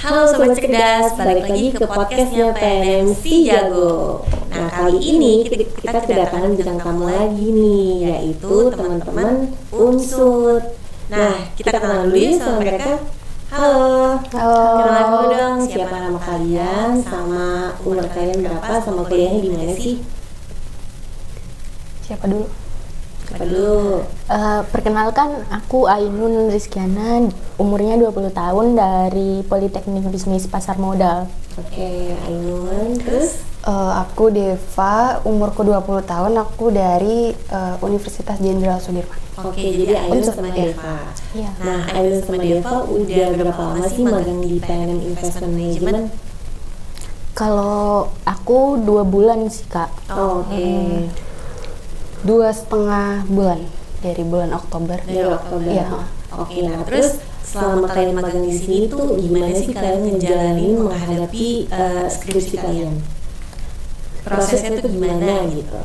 Halo Sobat Cerdas, balik lagi ke podcastnya PNM Si Jago. Nah kali ini kita kedatangan bintang tamu lagi nih, yaitu teman-teman Unsut. Nah kita kenalan dulu ya sama mereka. Halo. Kenalan dulu dong, siapa nama kalian, sama umur kalian berapa, sama kuliahnya di mana sih? Siapa dulu? Perkenalkan, aku Ainun Rizkiana, umurnya 20 tahun dari Politeknik Bisnis Pasar Modal. Oke, Ainun, terus? Aku Deva, umurku 20 tahun, aku dari Universitas Jenderal Sudirman. Oke, jadi Ainun sama Deva. Iya. Nah, Ainun sama Deva udah berapa lama sih magang di PNM Investment Management? Kalau aku 2 bulan sih, Kak. Oke. 2,5 bulan, dari bulan Oktober. Dari Oktober. Iya. Oke, nah terus selama kalian magang di sini tuh gimana sih kalian ngejalanin menghadapi skripsi kalian? Prosesnya tuh gimana gitu?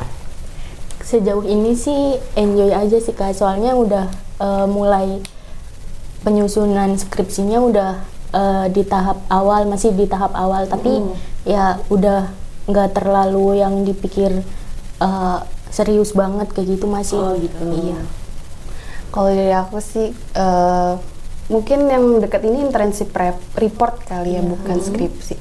Sejauh ini sih enjoy aja sih, Kak. Soalnya udah mulai penyusunan skripsinya udah di tahap awal, masih di tahap awal. Tapi ya udah nggak terlalu yang dipikir serius banget kayak gitu masih. Oh gitu. Iya. Kalau dari aku sih mungkin yang dekat ini internship report kali ya, bukan skripsi.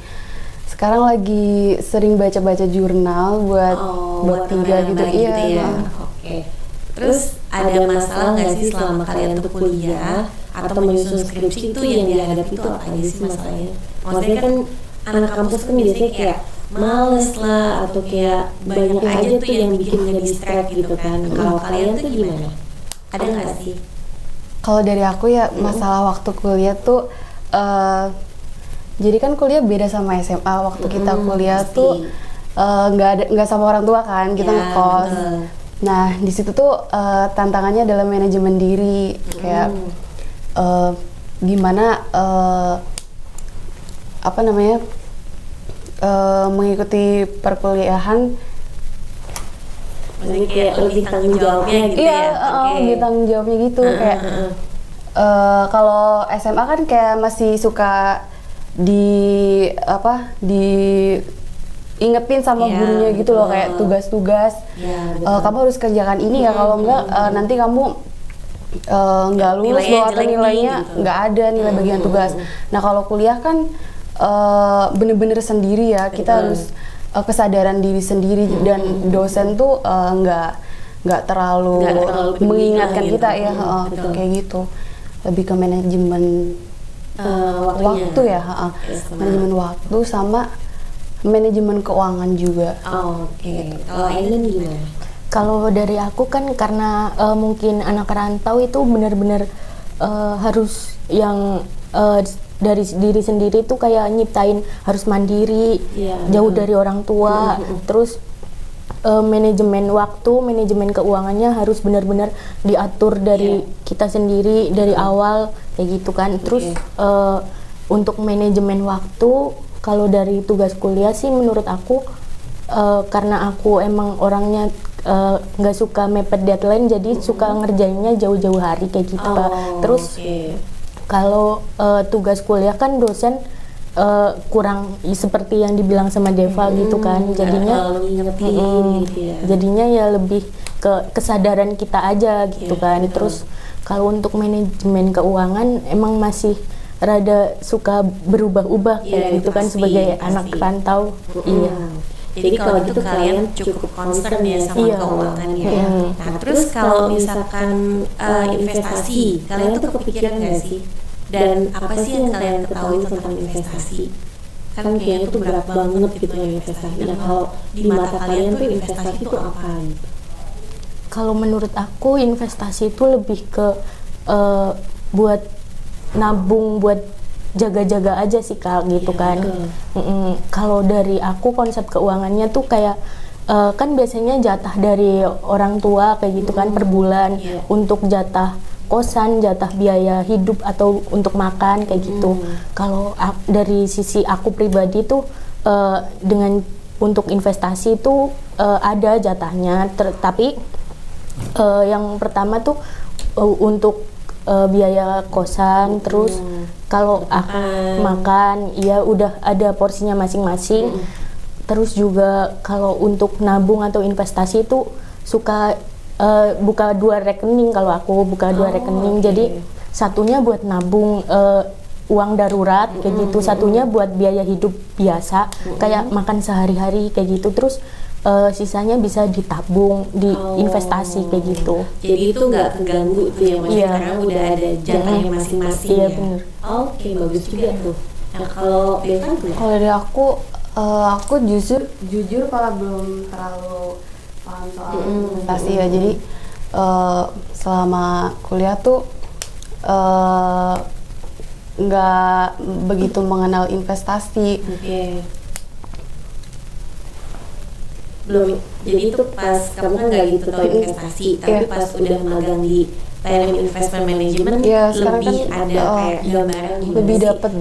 Sekarang lagi sering baca-baca jurnal buat tiga gitu. Iya. Ya. Oke. Terus ada masalah nggak sih selama kalian tuh kuliah atau menyusun skripsi itu yang dihadapi itu apa aja sih masalahnya? Maksudnya kan anak kampus kan biasanya kayak males lah atau kayak banyak aja tuh yang bikin nge-distract gitu kan. Kalau kalian tuh gimana? Ada nggak sih? Kalau dari aku ya masalah waktu kuliah tuh jadi kan kuliah beda sama SMA. Waktu kita kuliah tuh nggak sama orang tua kan, kita ngekos. Nah di situ tuh tantangannya adalah manajemen diri, kayak gimana mengikuti perkuliahan. Maksudnya kayak lebih tanggung jawabnya gitu iya, ya? lebih tanggung jawabnya gitu. Kayak kalau SMA kan kayak masih suka diingetin sama gurunya gitu loh, kayak tugas-tugas. Kamu harus kerjakan ini ya, kalau enggak nanti kamu nggak lulus loh, atau nilainya gitu. Nggak ada nilai bagian tugas. Nah kalau kuliah kan bener-bener sendiri ya, kita harus kesadaran diri sendiri, dan dosen tuh nggak terlalu mengingatkan gitu. kita ya, kayak gitu. Lebih ke manajemen waktu ya, manajemen waktu sama manajemen keuangan juga. Oke. Kalau Ainun gimana? Kalau dari aku kan karena mungkin anak rantau itu benar-benar harus yang dari diri sendiri tuh kayak nyiptain, harus mandiri, jauh dari orang tua. Terus manajemen waktu, manajemen keuangannya harus benar-benar diatur dari kita sendiri dari awal kayak gitu kan. Terus untuk manajemen waktu, kalau dari tugas kuliah sih menurut aku karena aku emang orangnya nggak suka mepet deadline, jadi suka ngerjainnya jauh-jauh hari kayak gitu, Kak. Terus kalau tugas kuliah kan dosen kurang seperti yang dibilang sama Deva gitu kan, jadinya jadinya ya lebih ke kesadaran kita aja gitu kan. Terus kalau untuk manajemen keuangan emang masih rada suka berubah-ubah kayak gitu kan, sebagai anak rantau. Jadi kalau gitu kalian cukup concern ya sama keuangan ya. Nah terus kalau misalkan investasi, kalian tuh kepikiran nggak sih? Dan apa sih yang kalian ketahui tentang investasi? Kan kayaknya tuh berat banget gitu ya investasi. Nah kalau di mata kalian tuh investasi itu apa gitu? Kalau menurut aku investasi itu lebih ke buat nabung, buat jaga-jaga aja sih, Kak, gitu kan. Kalau dari aku konsep keuangannya tuh kayak kan biasanya jatah dari orang tua kayak gitu kan per bulan, untuk jatah kosan, jatah biaya hidup atau untuk makan kayak gitu. Kalau dari sisi aku pribadi tuh dengan untuk investasi itu ada jatahnya, tapi yang pertama tuh untuk biaya kosan, terus kalau makan ya udah ada porsinya masing-masing. Terus juga kalau untuk nabung atau investasi itu suka buka 2 rekening. Kalau aku buka 2 rekening, jadi satunya buat nabung uang darurat kayak gitu, satunya buat biaya hidup biasa kayak makan sehari-hari kayak gitu. Terus sisanya bisa ditabung di investasi kayak gitu. Jadi itu nggak keganggu tuh ya, maksudnya karena udah ada jatahnya masing-masing. Iya, ya. bener. Oke, bagus juga tuh. Nah kalau Deva tuh? Kalau dari aku jujur malah belum terlalu paham soal investasi ya. Jadi selama kuliah tuh nggak begitu mengenal investasi. Oke. Belum. Jadi itu pas kamu kan nggak gitu tahu investasi, tapi pas udah magang di PNM Investment Management Ya, sekarang lebih kan ada kayak gambaran lebih dapat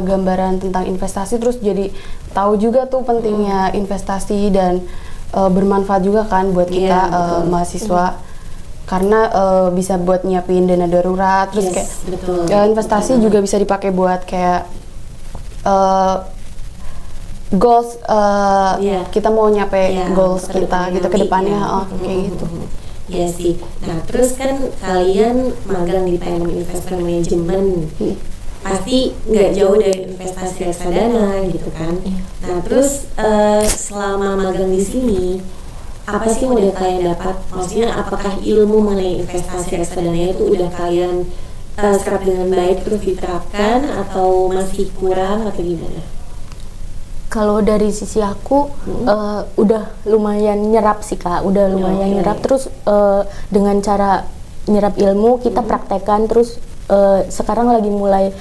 gambaran tentang investasi, terus jadi tahu juga tuh pentingnya investasi dan bermanfaat juga kan buat kita mahasiswa, karena bisa buat nyiapin dana darurat, terus kayak investasi juga bisa dipakai buat kayak goals kita mau nyampe goals kita gitu ke depannya kayak gitu. Iya sih. Nah terus kan kalian magang di PNM Investment Management, pasti nggak jauh dari investasi reksadana gitu kan. Nah terus selama magang di sini apa sih yang udah kalian dapat? Maksudnya apakah ilmu mengenai investasi reksadana itu udah kalian serap dengan baik terus diterapkan atau masih kurang atau gimana? Kalau dari sisi aku udah lumayan nyerap sih Kak, udah lumayan nyerap. Terus dengan cara nyerap ilmu kita praktekkan, terus sekarang lagi mulai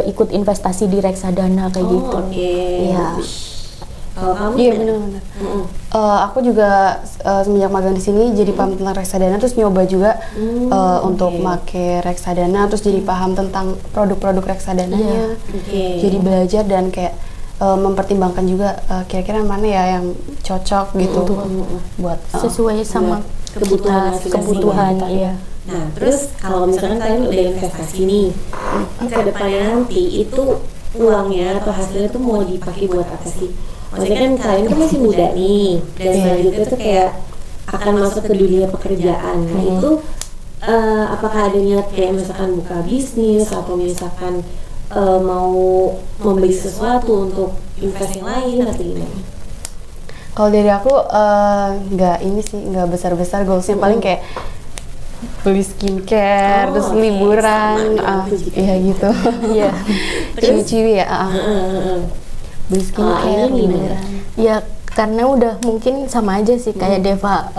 ikut investasi di reksadana kayak gitu. Iya. Kalau kamu? Iya benar-benar. Aku juga semenjak magang di sini jadi paham tentang reksadana, terus nyoba juga untuk make reksadana, terus jadi paham tentang produk-produk reksadananya. Jadi belajar dan kayak mempertimbangkan juga kira-kira mana ya yang cocok gitu buat sesuai sama kebutuhan. Iya. Nah terus kalau misalkan kalian udah investasi nih, ke depannya nanti itu uangnya atau hasilnya tuh mau dipakai buat apa sih? Maksudnya kan kalian kan masih muda nih, dan selanjutnya tuh kayak akan masuk ke dunia pekerjaan. Nah itu apakah ada niat kayak misalkan buka bisnis atau misalkan mau membeli sesuatu untuk investasi lain atau gimana? Kalau dari aku nggak besar-besar goalsnya, paling kayak beli skincare, terus liburan, iya gitu. Iya. Ciwi-ciwi ya. Beli skincare, liburan. Ya karena udah mungkin sama aja sih kayak Deva,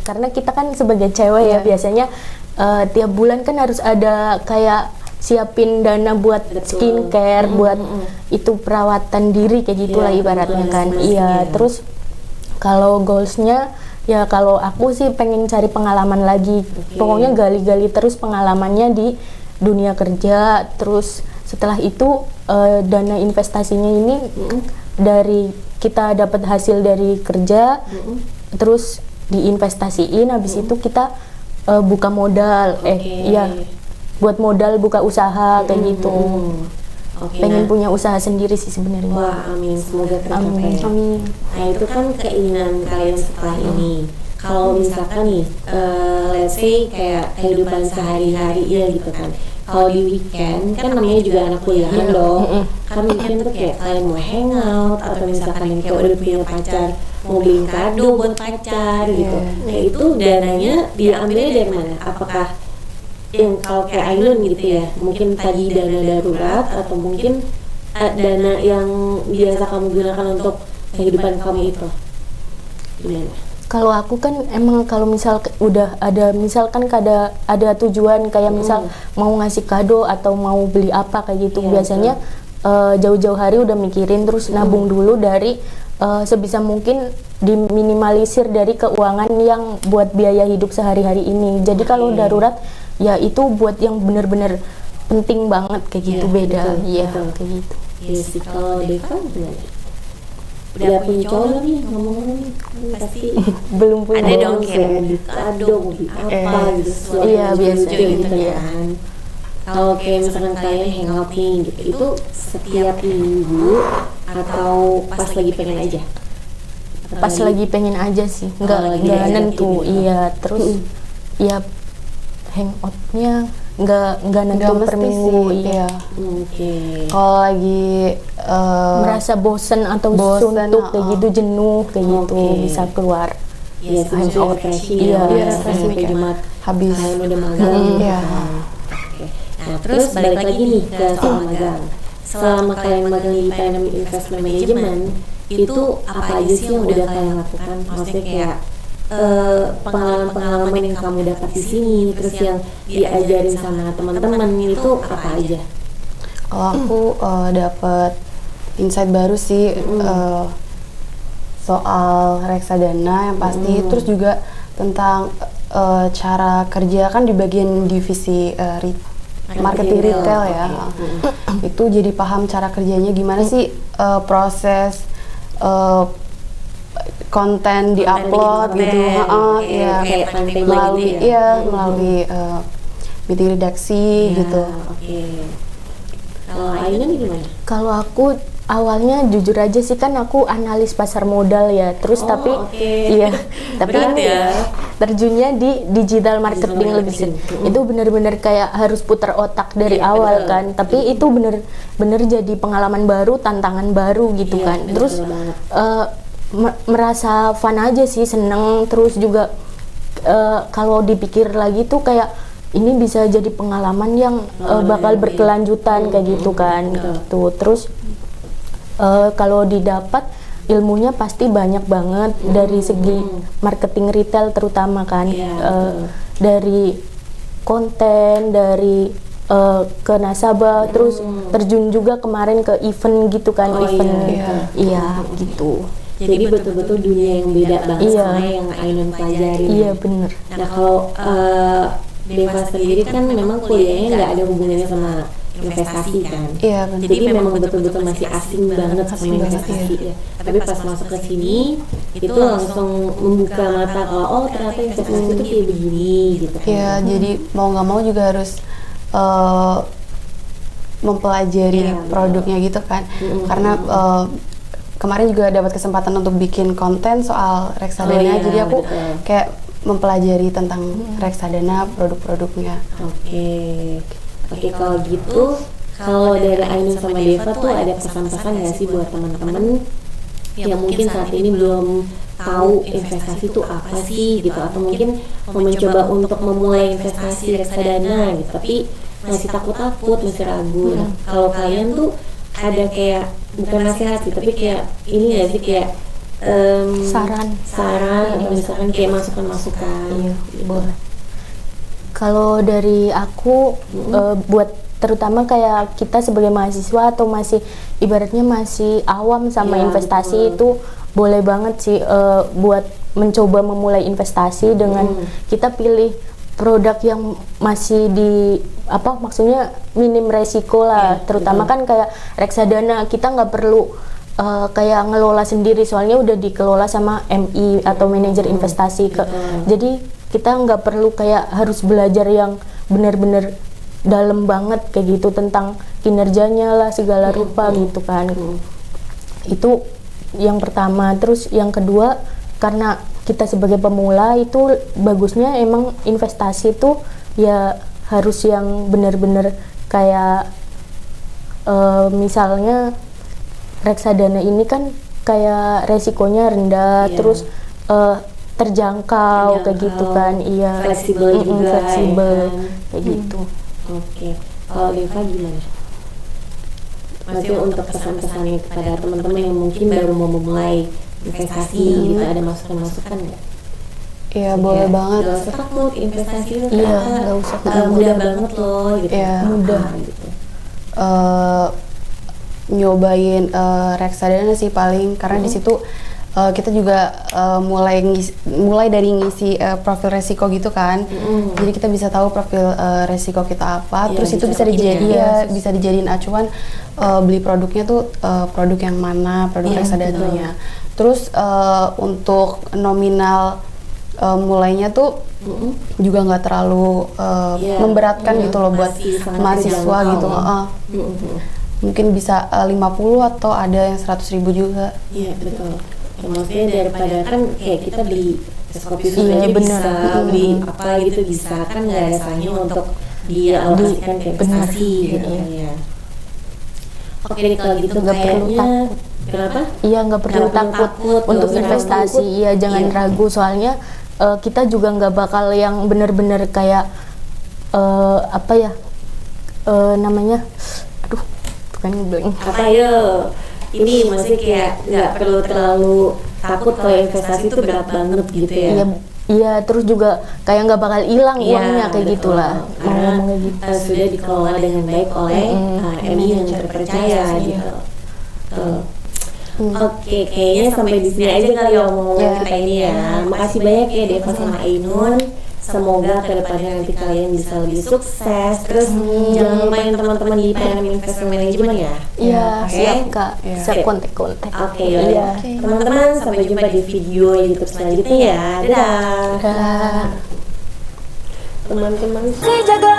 karena kita kan sebagai cewek ya biasanya tiap bulan kan harus ada kayak siapin dana buat skincare, buat itu perawatan diri kayak gitulah ibaratnya kan. Iya, terus kalau goalsnya ya kalau aku sih pengen cari pengalaman lagi. Pokoknya gali-gali terus pengalamannya di dunia kerja. Terus setelah itu dana investasinya ini dari kita dapat hasil dari kerja, terus diinvestasiin, habis itu kita buka modal. Buat modal buka usaha kayak gitu. Pengen punya usaha sendiri sih sebenarnya. Wah, amin, semoga tercapai. Amin. Nah itu kan keinginan kalian setelah ini. Kalau misalkan nih, let's say kayak kehidupan sehari-hari ya gitu kan. Kalau di weekend kan namanya juga anak kuliahan dong. Kan weekend tuh kayak kalian mau hangout atau misalkan yang kayak udah punya pacar mau beliin kado buat pacar gitu. Nah itu dananya diambilnya dari mana? Apakah yang kalau kayak Ainun gitu ya, mungkin tadi dana darurat atau mungkin dana yang biasa kamu gunakan untuk kehidupan kamu itu gimana? Kalau aku kan emang kalau misal udah ada misalkan ada tujuan kayak misal mau ngasih kado atau mau beli apa kayak gitu, biasanya jauh-jauh hari udah mikirin, terus nabung dulu dari sebisa mungkin diminimalisir dari keuangan yang buat biaya hidup sehari-hari ini. Jadi kalau darurat ya itu buat yang benar-benar penting banget kayak gitu, beda. Iya, kayak gitu. Iya sih. Kalau Deva gimana? Udah punya cowok belum nih? Ngomong-ngomong nih pasti belum punya. ada dong kayak beli kado, beli apa gitu, iya biasa gitu kan. kalau kayak misalkan kalian hangout nih gitu, itu setiap minggu atau pas lagi pengen aja? Pas lagi pengen aja sih, nggak lagi nentu. gitu. Iya, terus ya hangoutnya nggak nentu Nggak per mesti minggu. sih, Iya. Oke. Kalau lagi Merasa bosen atau bosen, suntuk kayak gitu, jenuh kayak gitu, Oke. bisa keluar. Iya, sebenarnya refreshing Iya, ya, refreshing sampai kayak Jumat habis. kalian udah magang gitu Iya. kan. Oke. Nah, terus balik lagi nih ke soal magang. Selama kalian magang di Dynamic Investment Management, itu apa aja sih yang udah kalian lakukan? Maksudnya kayak pengalaman-pengalaman yang kamu dapat di sini, terus yang diajarin sama teman-teman itu apa aja? Kalau aku dapat insight baru sih soal reksadana yang pasti, terus juga tentang cara kerja kan di bagian divisi marketing retail ya. Itu jadi paham cara kerjanya gimana sih, proses konten diupload gitu, ya kayak campaign melalui gitu ya? melalui meeting redaksi gitu. Oke. Kalau Ainun gimana? Kalau aku awalnya jujur aja sih, kan aku analis pasar modal ya, terus tapi iya, tapi Berat ini ya? terjunnya di digital marketing lebih sih. Itu bener-bener kayak harus putar otak dari Iya, awal betul. kan, tapi itu bener-bener jadi pengalaman baru, tantangan baru gitu Iya, kan. betul Terus banget. merasa fun aja sih, seneng. Terus juga kalau dipikir lagi tuh kayak ini bisa jadi pengalaman yang bakal berkelanjutan kayak gitu kan. Gitu. Terus kalau didapat ilmunya pasti banyak banget dari segi marketing retail terutama kan. Dari konten, dari ke nasabah, terus terjun juga kemarin ke event gitu kan, iya gitu. Jadi betul-betul dunia yang beda banget Iya. sama yang Ainun pelajarin. Iya bener. Nah kalau Deva sendiri kan memang kuliahnya nggak ada hubungannya sama investasi kan. Iya, benar. Jadi memang betul-betul masih asing banget sama Asing banget, investasi ya. Tapi pas masuk ke sini itu langsung membuka mata kalau oh ternyata investasi itu kayak begini gitu kan. Iya, jadi mau nggak mau juga harus mempelajari produknya gitu kan. Karena kemarin juga dapat kesempatan untuk bikin konten soal reksadana, jadi aku kayak mempelajari tentang reksadana, produk-produknya. Oke, kalau gitu, kalau dari Ainun sama Deva tuh ada pesan-pesan nggak sih buat teman-teman yang mungkin saat ini belum tahu investasi itu apa sih gitu, atau mungkin mau mencoba untuk memulai investasi reksadana gitu, tapi masih takut-takut, masih ragu. Nah, kalau kalian tuh ada kayak bukan nasihat sih, tapi kayak ini nggak sih kayak saran atau misalkan kayak masukan-masukan. Boleh. Kalau dari aku buat terutama kayak kita sebagai mahasiswa atau masih ibaratnya masih awam sama investasi, itu boleh banget sih buat mencoba memulai investasi dengan kita pilih produk yang masih di maksudnya minim resiko lah, terutama kan kayak reksadana kita nggak perlu kayak ngelola sendiri, soalnya udah dikelola sama MI atau manajer investasi jadi kita nggak perlu kayak harus belajar yang benar-benar dalam banget kayak gitu tentang kinerjanya lah segala rupa gitu kan. Itu yang pertama. Terus yang kedua, karena kita sebagai pemula itu bagusnya emang investasi itu ya harus yang benar-benar kayak misalnya reksadana ini kan kayak resikonya rendah, terus terjangkau kayak gitu kan, fleksibel juga, fleksibel kayak gitu. Oke, kalau Deva gimana? Maksudnya untuk pesan-pesannya kepada teman-teman yang mungkin baru mau memulai investasi gitu, ada masukan-masukan nggak? Iya, boleh banget. Gak usah takut, investasi itu nggak usah mudah banget loh gitu. Iya, mudah gitu. Nyobain reksadana sih paling, karena di situ kita juga mulai dari ngisi profil resiko gitu kan. Jadi kita bisa tahu profil resiko kita apa, terus itu bisa dijadiin acuan beli produknya tuh produk yang mana, produk reksadananya. Terus untuk nominal mulainya tuh juga nggak terlalu memberatkan gitu loh buat masih sangat mahasiswa terjangkau. gitu. Mungkin bisa 50 atau ada yang 100.000 juga. Iya betul. Ya, maksudnya daripada kan kayak kita beli es kopi susu Iya, aja bener. bisa, beli apa gitu bisa, kan nggak ada salahnya untuk dialokasikan ke investasi gitu kan ya. Oke deh kalau gitu Nggak perlu kayaknya kenapa? Iya, nggak perlu Nggak perlu takut takut, untuk nggak usah investasi. takut. Iya, jangan Iya. ragu soalnya kita juga nggak bakal yang bener-bener kayak apa ya namanya, aduh, bukan blank. Apa ya? Ini maksudnya kayak nggak perlu terlalu takut kalau investasi itu berat banget gitu ya. Iya, iya, terus juga kayak nggak bakal hilang Iya, uangnya kayak betul. gitulah. Mau Karena ngomong kayak gitu. sudah dikelola dengan baik oleh MI yang terpercaya gitu. Oke, kayaknya sampai di sini aja kali ya omongan kita ini ya. Makasih banyak ya Deva sama Ainun. Semoga kedepannya nanti kalian bisa lebih sukses. Terus jangan lupain teman-teman di PNM Investment Management ya. Iya, Oke. siap Kak. Siap Sip. kontak-kontak. Oke, yaudah. Teman-teman sampai jumpa di video YouTube selanjutnya ya. Dadah. Dah. Teman-teman. Si jaga